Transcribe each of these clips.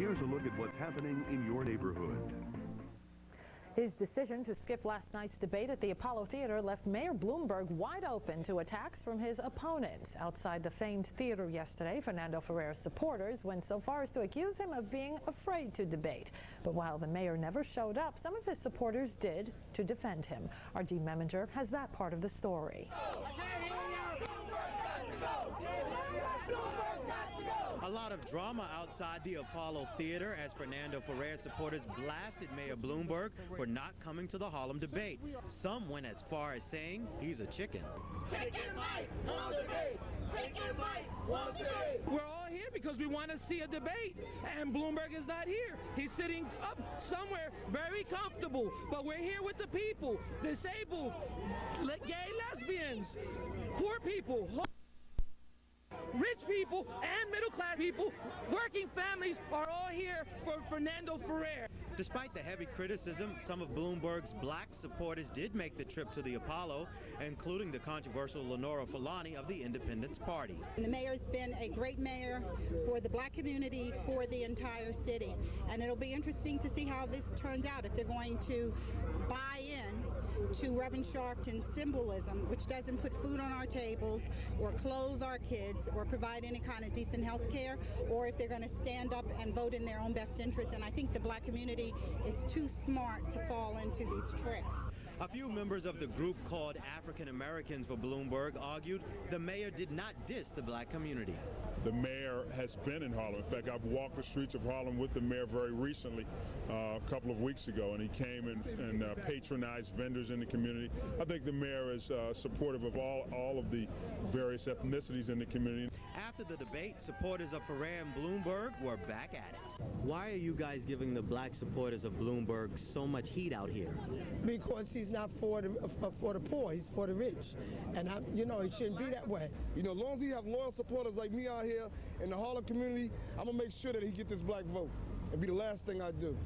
Here's a look at what's happening in your neighborhood. His decision to skip last night's debate at the Apollo Theater left Mayor Bloomberg wide open to attacks from his opponents. Outside the famed theater yesterday, Fernando Ferrer's supporters went so far as to accuse him of being afraid to debate. But while the mayor never showed up, some of his supporters did to defend him. Our Dean Meminger has that part of the story. A lot of drama outside the Apollo Theater as Fernando Ferrer supporters blasted Mayor Bloomberg for not coming to the Harlem debate. Some went as far as saying he's a chicken. Chicken Mike, won't debate. Chicken Mike, won't debate. We're all here because we want to see a debate, and Bloomberg is not here. He's sitting up somewhere very comfortable, but we're here with the people, disabled, gay, lesbians, poor people, rich people and middle-class people, working families are all here for Fernando Ferrer. Despite the heavy criticism, some of Bloomberg's black supporters did make the trip to the Apollo, including the controversial Lenora Fulani of the Independence Party. The mayor's been a great mayor for the black community, for the entire city. And it'll be interesting to see how this turns out, if they're going to buy in to Reverend Sharpton's symbolism, which doesn't put food on our tables or clothe our kids or provide any kind of decent health care, or if they're going to stand up and vote in their own best interest. And I think the black community is too smart to fall into these tricks. A few members of the group called African Americans for Bloomberg argued the mayor did not diss the black community. The mayor has been in Harlem. In fact, I've walked the streets of Harlem with the mayor very recently, a couple of weeks ago, and he came and patronized vendors in the community. I think the mayor is supportive of all of the various ethnicities in the community. After the debate, supporters of Ferrer and Bloomberg were back at it. Why are you guys giving the black supporters of Bloomberg so much heat out here? Because he's not for the poor, he's for the rich. And, it shouldn't be that way. As long as he have loyal supporters like me out here in the Harlem community, I'm going to make sure that he get this black vote. It'll be the last thing I do.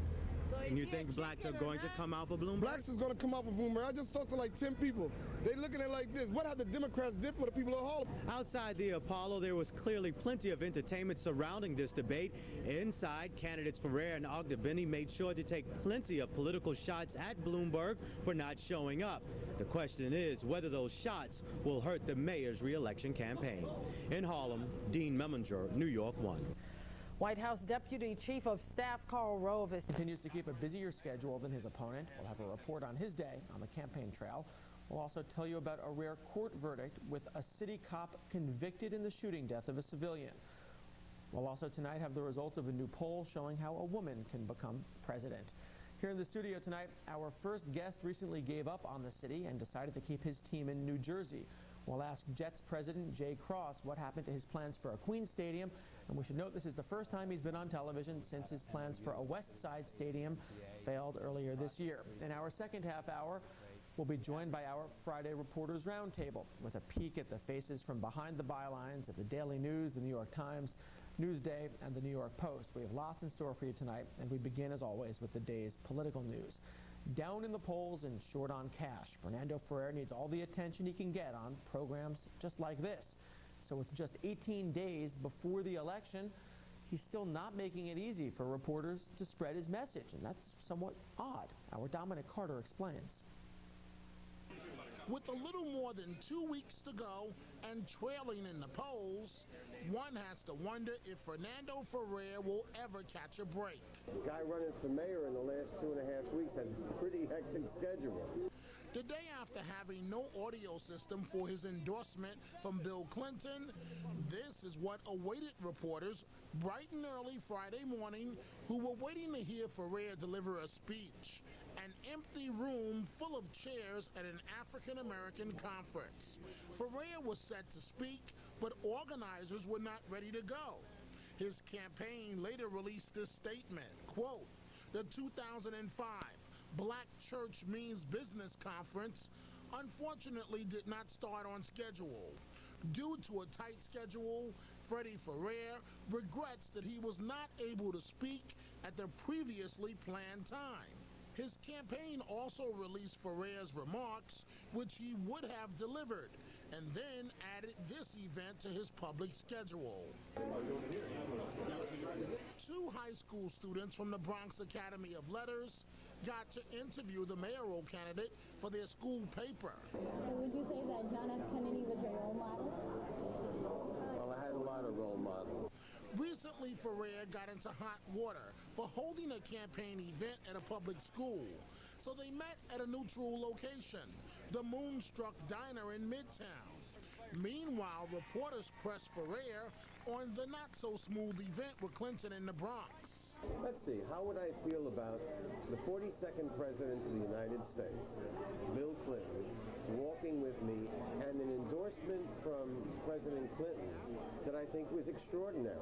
And you think blacks are going to come out for Bloomberg? Blacks is going to come out for Bloomberg. I just talked to like 10 people. They looking at it like this. What have the Democrats did for the people of Harlem? Outside the Apollo, there was clearly plenty of entertainment surrounding this debate. Inside, candidates Ferrer and Ogdebini made sure to take plenty of political shots at Bloomberg for not showing up. The question is whether those shots will hurt the mayor's re-election campaign. In Harlem, Dean Meminger, New York 1. White House Deputy Chief of Staff Karl Rove continues to keep a busier schedule than his opponent. We'll have a report on his day on the campaign trail. We'll also tell you about a rare court verdict with a city cop convicted in the shooting death of a civilian. We'll also tonight have the results of a new poll showing how a woman can become president. Here in the studio tonight, our first guest recently gave up on the city and decided to keep his team in New Jersey. We'll ask Jets President Jay Cross what happened to his plans for a Queens Stadium. And we should note this is the first time he's been on television since his plans for a West Side Stadium failed earlier this year. In our second half hour, we'll be joined by our Friday Reporters Roundtable with a peek at the faces from behind the bylines at the Daily News, the New York Times, Newsday, and the New York Post. We have lots in store for you tonight, and we begin, as always, with the day's political news. Down in the polls and short on cash, Fernando Ferrer needs all the attention he can get on programs just like this. So with just 18 days before the election, he's still not making it easy for reporters to spread his message, and that's somewhat odd. Our Dominic Carter explains. With a little more than 2 weeks to go and trailing in the polls, one has to wonder if Fernando Ferrer will ever catch a break. The guy running for mayor in the last 2.5 weeks has a pretty hectic schedule. The day after having no audio system for his endorsement from Bill Clinton, this is what awaited reporters bright and early Friday morning who were waiting to hear Ferrer deliver a speech. An empty room full of chairs at an African-American conference. Ferrer was set to speak, but organizers were not ready to go. His campaign later released this statement, quote, "The 2005 Black Church Means Business Conference unfortunately did not start on schedule. Due to a tight schedule, Freddie Ferrer regrets that he was not able to speak at the previously planned time." His campaign also released Ferrer's remarks, which he would have delivered and then added this event to his public schedule. 2 high school students from the Bronx Academy of Letters got to interview the mayoral candidate for their school paper. So would you say that John F. Kennedy was your role model? Well, I had a lot of role models. Recently, Ferrer got into hot water for holding a campaign event at a public school. So they met at a neutral location, the Moonstruck Diner in Midtown. Meanwhile, reporters pressed Ferrer on the not-so-smooth event with Clinton in the Bronx. Let's see, how would I feel about the 42nd President of the United States, Bill Clinton, walking with me, and an endorsement from President Clinton that I think was extraordinary.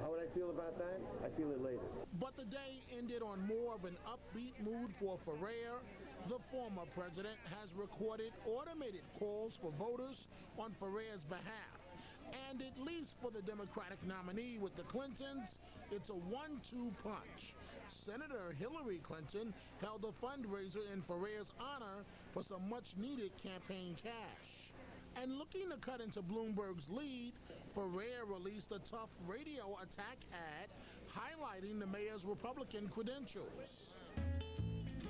How would I feel about that? I feel elated. But the day ended on more of an upbeat mood for Ferrer. The former president has recorded automated calls for voters on Ferrer's behalf. And at least for the Democratic nominee with the Clintons, it's a 1-2 punch. Senator Hillary Clinton held a fundraiser in Ferrer's honor for some much-needed campaign cash. And looking to cut into Bloomberg's lead, Ferrer released a tough radio attack ad highlighting the mayor's Republican credentials.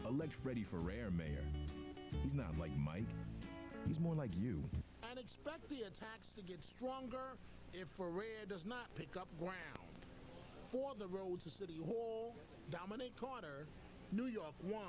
Elect Freddie Ferrer mayor. He's not like Mike. He's more like you. And expect the attacks to get stronger if Ferrer does not pick up ground. For the road to City Hall, Dominic Carter, New York 1.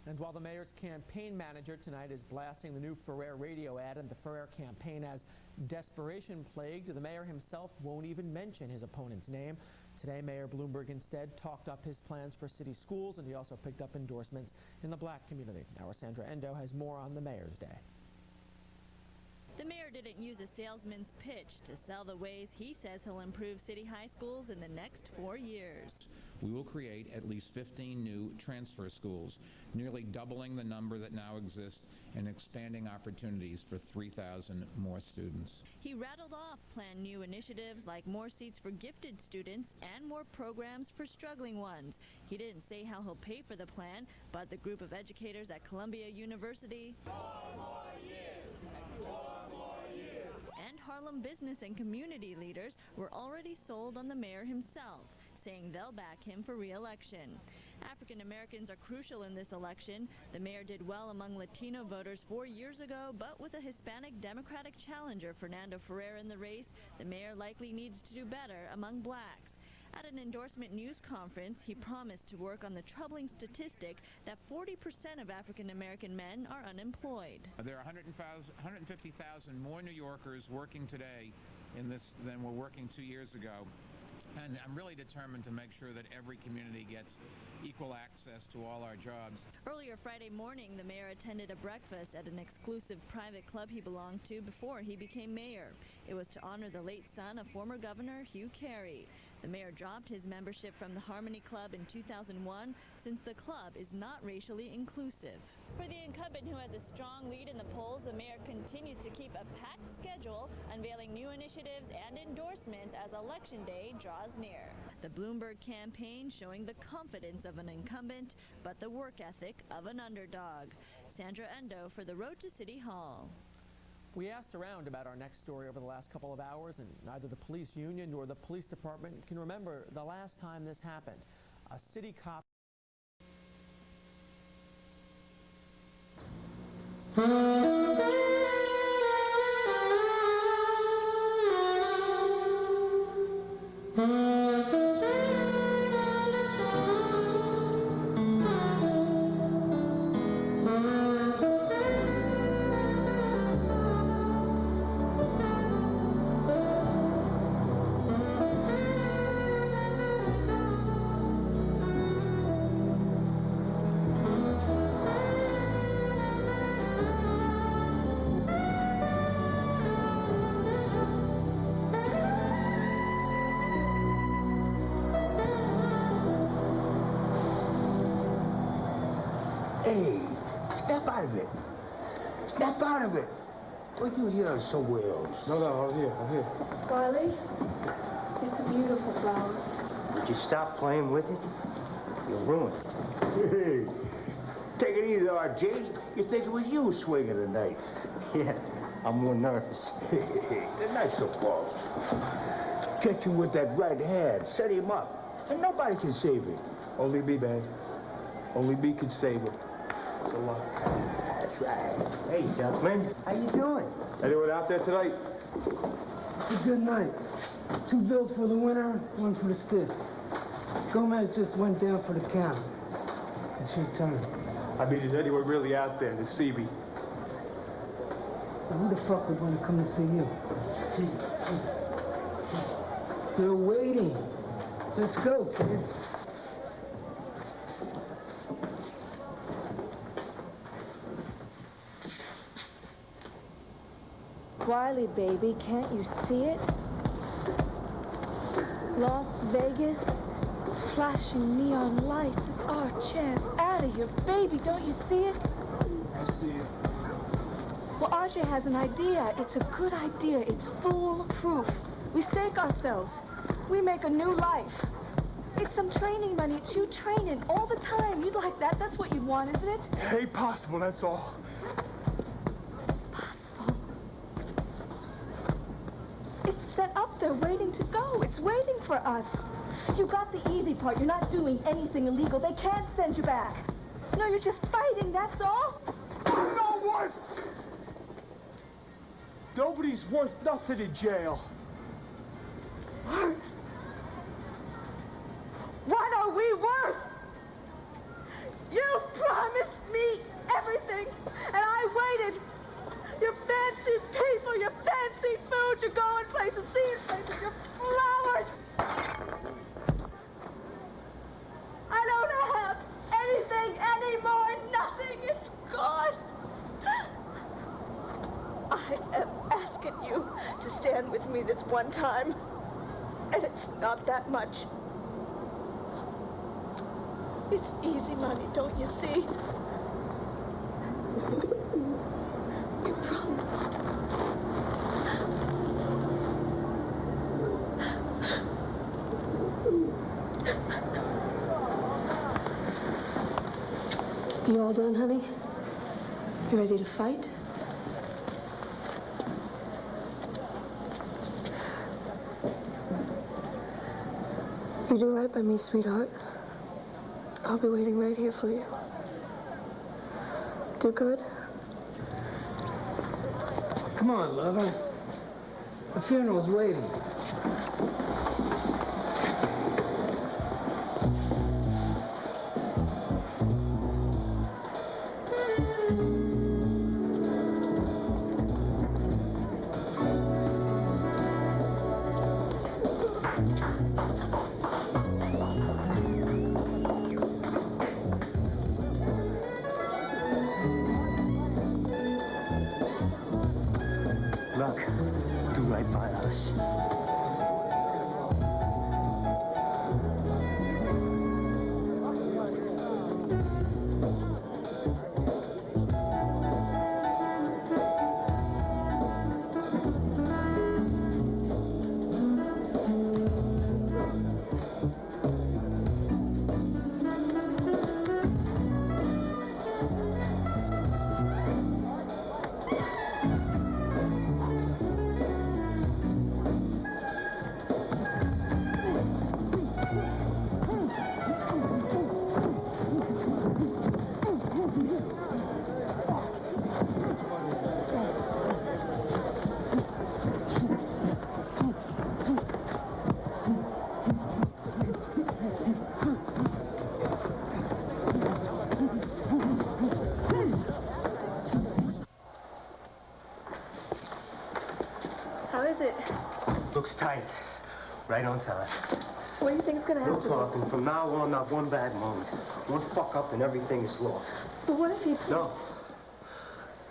And while the mayor's campaign manager tonight is blasting the new Ferrer radio ad and the Ferrer campaign as desperation-plagued, the mayor himself won't even mention his opponent's name. Today, Mayor Bloomberg instead talked up his plans for city schools, and he also picked up endorsements in the black community. Our Sandra Endo has more on the mayor's day. The mayor didn't use a salesman's pitch to sell the ways he says he'll improve city high schools in the next 4 years. We will create at least 15 new transfer schools, nearly doubling the number that now exist and expanding opportunities for 3,000 more students. He rattled off planned new initiatives like more seats for gifted students and more programs for struggling ones. He didn't say how he'll pay for the plan, but the group of educators at Columbia University and Harlem business and community leaders were already sold on the mayor himself, saying they'll back him for re-election. African Americans are crucial in this election. The mayor did well among Latino voters 4 years ago, but with a Hispanic Democratic challenger, Fernando Ferrer, in the race, the mayor likely needs to do better among blacks. At an endorsement news conference, he promised to work on the troubling statistic that 40% of African American men are unemployed. There are 150,000 more New Yorkers working today in this than were working 2 years ago. And I'm really determined to make sure that every community gets equal access to all our jobs. Earlier Friday morning, the mayor attended a breakfast at an exclusive private club he belonged to before he became mayor. It was to honor the late son of former Governor Hugh Carey. The mayor dropped his membership from the Harmony Club in 2001 since the club is not racially inclusive. For the incumbent who has a strong lead in the polls, the mayor continues to keep a packed schedule, unveiling new initiatives and endorsements as Election Day draws near. The Bloomberg campaign showing the confidence of an incumbent, but the work ethic of an underdog. Sandra Endo for the Road to City Hall. We asked around about our next story over the last couple of hours, and neither the police union nor the police department can remember the last time this happened. A city cop Hey, snap out of it. Snap out of it. Well, you here or somewhere else? No, I'm here. Riley, it's a beautiful flower. Would you stop playing with it? You'll ruin it. Hey, Take it easy, RG. You think it was you swinging tonight? Yeah, I'm more nervous. The night's so close. Catch him with that right hand. Set him up. And nobody can save him. Only me, man. Only me can save him. It's a lot. That's right. Hey, gentlemen. How you doing? Anyone out there tonight? It's a good night. 2 bills for the winner, 1 for the stiff. Gomez just went down for the count. It's your turn. I mean, is anyone really out there to see me? Who the fuck would want to come to see you? They're waiting. Let's go, kid. Wiley, baby, can't you see it? Las Vegas, it's flashing neon lights. It's our chance. Out of here, baby, don't you see it? I see it. Well, Ajay has an idea. It's a good idea. It's foolproof. We stake ourselves. We make a new life. It's some training money. It's you training all the time. You'd like that. That's what you'd want, isn't it? It ain't possible, that's all. Possible. It's set up there waiting to go. It's waiting for us. You got the easy part. You're not doing anything illegal. They can't send you back. No, you're just fighting, that's all. I'm not worth... Nobody's worth nothing in jail. Worth? What are we worth? You promised me everything, and I waited. Your fancy people, your fancy food, your going places, seeing places, your flowers. I don't have anything anymore. Nothing. It's gone. I am asking you to stand with me this one time, and it's not that much. It's easy money, don't you see? You promised. You all done, honey? You ready to fight? You do right by me, sweetheart. I'll be waiting right here for you. Do good? Come on, lover. The funeral's waiting. Luck, do right by us. How is it? Looks tight. Right on time. What do you think's gonna happen? No talking. From now on, not one bad moment. One fuck up and everything is lost. But what if he... No.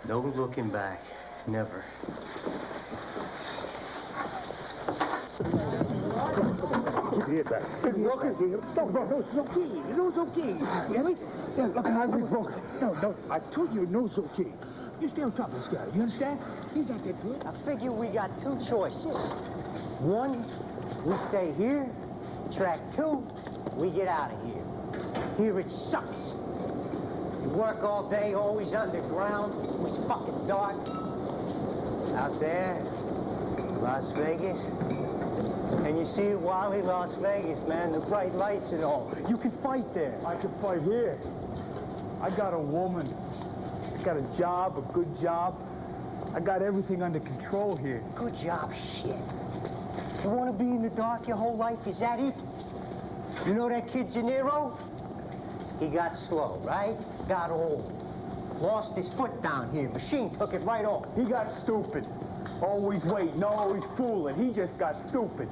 No looking back. Never. Get back. Look at him. No, it's okay. No, it's okay. Really? Yeah, look at how he's broken. No, I told you no, it's okay. You stay on top of this guy. You understand? He's not that good. I figure we got 2 choices. 1, we stay here. Track 2, we get out of here. Here it sucks. You work all day, always underground, always fucking dark. Out there, Las Vegas. And you see it while in Las Vegas, man, the bright lights and all. You can fight there. I can fight here. I got a woman. I got a job, a good job. I got everything under control here. Good job, shit. You want to be in the dark your whole life? Is that it? You know that kid Gennaro? He got slow, right? Got old. Lost his foot down here. Machine took it right off. He got stupid. Always waiting, always fooling. He just got stupid.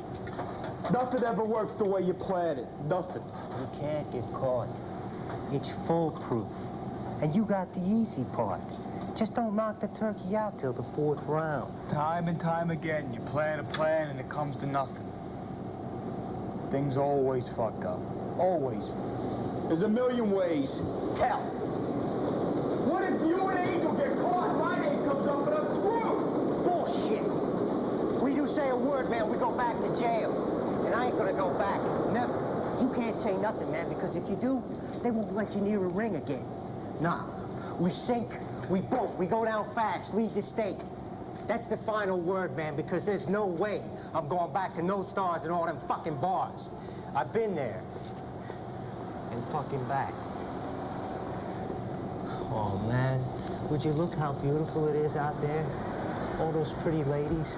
Nothing ever works the way you plan it. Nothing. You can't get caught. It's foolproof. And you got the easy part. Just don't knock the turkey out till the 4th round. Time and time again, you plan a plan and it comes to nothing. Things always fuck up. Always. There's a million ways. Tell. What if you and Angel get caught? My name comes up and I'm screwed. Bullshit. We do say a word, man, we go back to jail. And I ain't gonna go back. Never. You can't say nothing, man, because if you do, they won't let you near a ring again. Nah. We sink, we bolt, we go down fast, leave the stake. That's the final word, man, because there's no way I'm going back to no stars and all them fucking bars. I've been there. And fucking back. Oh, man. Would you look how beautiful it is out there? All those pretty ladies.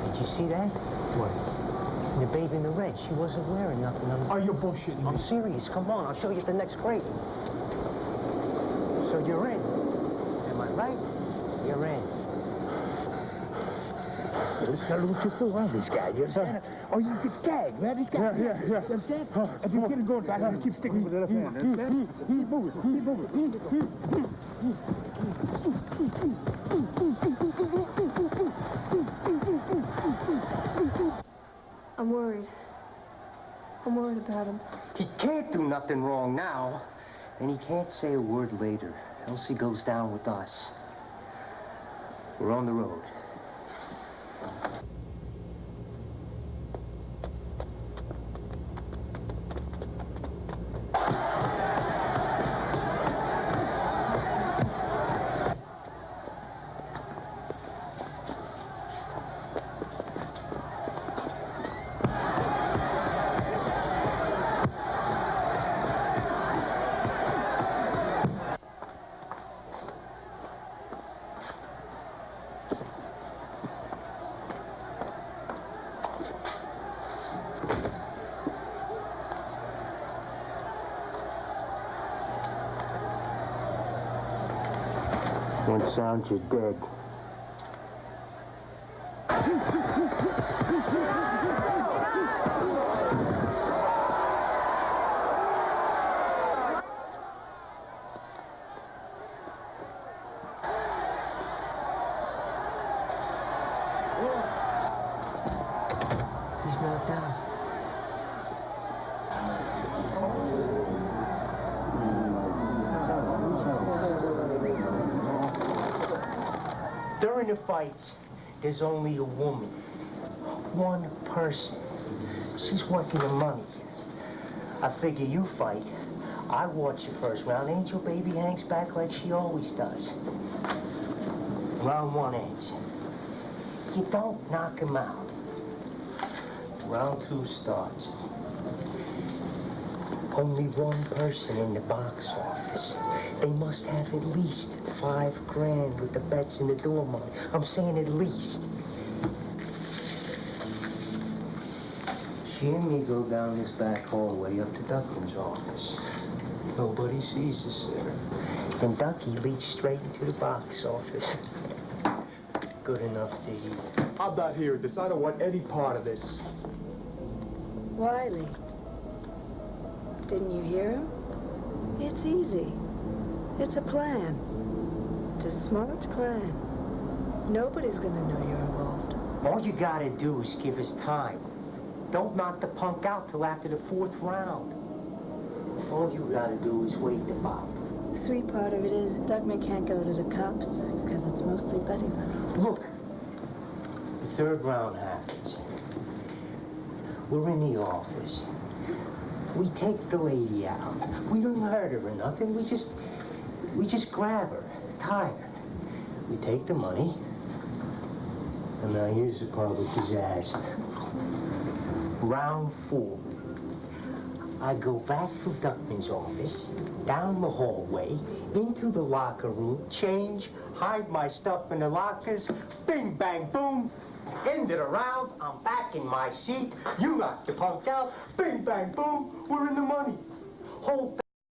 Did you see that? What? The babe in the red. She wasn't wearing nothing on the... Are you bullshitting me? I'm serious. Come on. I'll show you the next crate. So you're in. Am I right? You're in. This got a little too full on this guy, you understand? Or you get tagged, man. This guy. Yeah. You understand? If you get him going back, you keep sticking with the left hand, understand? Keep moving. I'm worried. I'm worried about him. He can't do nothing wrong now. And he can't say a word later. Else he goes down with us. We're on the road. One sound, you're dead. He's knocked out. During the fights, there's only a woman. One person. She's working the money. I figure you fight. I watch your first round. Angel Baby hangs back like she always does. Round 1 ends. You don't knock him out. Round 2 starts. Only one person in the box office. They must have at least $5 grand with the bets and the door money. I'm saying at least. She and me go down this back hallway up to Duckman's office. Nobody sees us there. And Ducky leads straight into the box office. Good enough to eat. I'm not here at this. I don't want any part of this. Wiley, didn't you hear him? It's easy. It's a plan. It's a smart plan. Nobody's gonna know you're involved. All you gotta do is give us time. Don't knock the punk out till after the 4th round. All you gotta do is wait him out. The sweet part of it is Duckman can't go to the cops because it's mostly betting money. Look, the 3rd round happens. We're in the office. We take the lady out. We don't hurt her or nothing. We just grab her, tie her. We take the money. And now here's the part with pizzazz. Round 4. I go back to Duckman's office, down the hallway, into the locker room, change, hide my stuff in the lockers, bing, bang, boom. End of the round, I'm back in my seat. You knocked the punk out, bing, bang, boom, we're in the money. Whole